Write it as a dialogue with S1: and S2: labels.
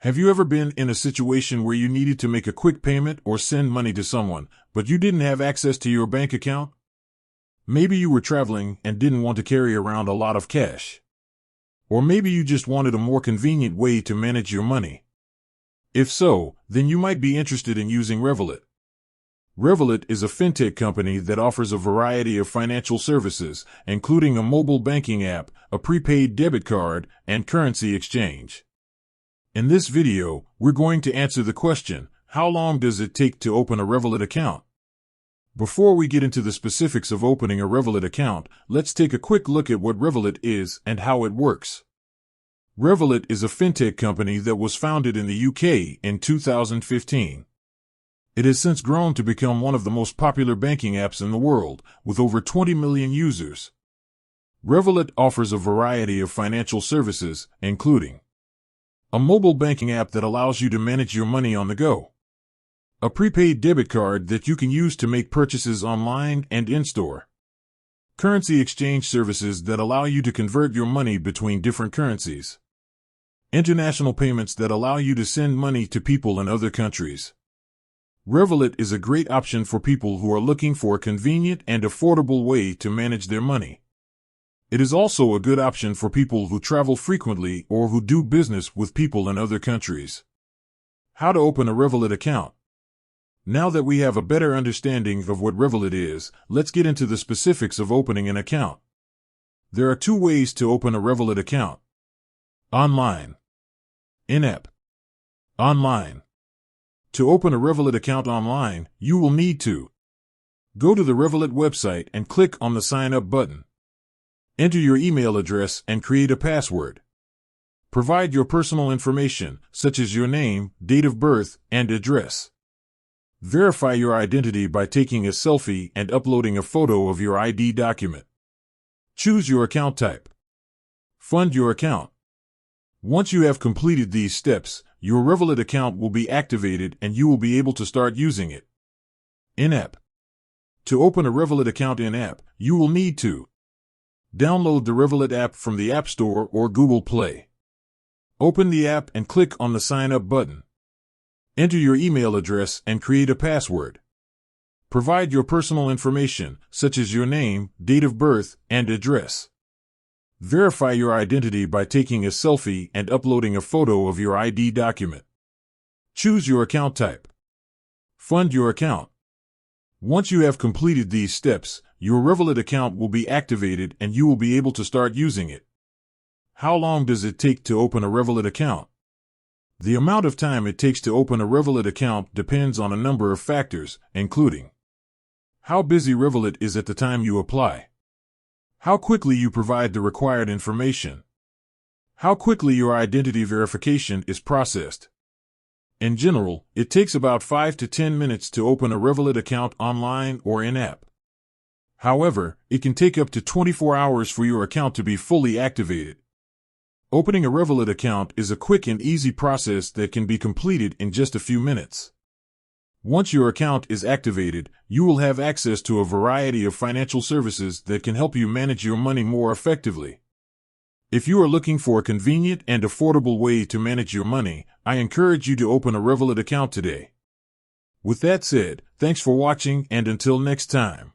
S1: Have you ever been in a situation where you needed to make a quick payment or send money to someone, but you didn't have access to your bank account? Maybe you were traveling and didn't want to carry around a lot of cash. Or maybe you just wanted a more convenient way to manage your money. If so, then you might be interested in using Revolut. Revolut is a fintech company that offers a variety of financial services, including a mobile banking app, a prepaid debit card, and currency exchange. In this video, we're going to answer the question, how long does it take to open a Revolut account? Before we get into the specifics of opening a Revolut account, let's take a quick look at what Revolut is and how it works. Revolut is a fintech company that was founded in the UK in 2015. It has since grown to become one of the most popular banking apps in the world, with over 20 million users. Revolut offers a variety of financial services, including a mobile banking app that allows you to manage your money on the go, a prepaid debit card that you can use to make purchases online and in-store, currency exchange services that allow you to convert your money between different currencies, international payments that allow you to send money to people in other countries. Revolut is a great option for people who are looking for a convenient and affordable way to manage their money. It is also a good option for people who travel frequently or who do business with people in other countries. How to open a Revolut account? Now that we have a better understanding of what Revolut is, let's get into the specifics of opening an account. There are two ways to open a Revolut account. Online. In-app. Online. To open a Revolut account online, you will need to go to the Revolut website and click on the Sign Up button. Enter your email address and create a password. Provide your personal information, such as your name, date of birth, and address. Verify your identity by taking a selfie and uploading a photo of your ID document. Choose your account type. Fund your account. Once you have completed these steps, your Revolut account will be activated and you will be able to start using it. In-app. To open a Revolut account in-app, you will need to download the Revolut app from the App Store or Google Play. Open the app and click on the Sign Up button. Enter your email address and create a password. Provide your personal information, such as your name, date of birth, and address. Verify your identity by taking a selfie and uploading a photo of your ID document. Choose your account type. Fund your account. Once you have completed these steps, your Revolut account will be activated and you will be able to start using it. How long does it take to open a Revolut account? The amount of time it takes to open a Revolut account depends on a number of factors, including how busy Revolut is at the time you apply, how quickly you provide the required information, how quickly your identity verification is processed. In general, it takes about 5 to 10 minutes to open a Revolut account online or in-app. However, it can take up to 24 hours for your account to be fully activated. Opening a Revolut account is a quick and easy process that can be completed in just a few minutes. Once your account is activated, you will have access to a variety of financial services that can help you manage your money more effectively. If you are looking for a convenient and affordable way to manage your money, I encourage you to open a Revolut account today. With that said, thanks for watching and until next time.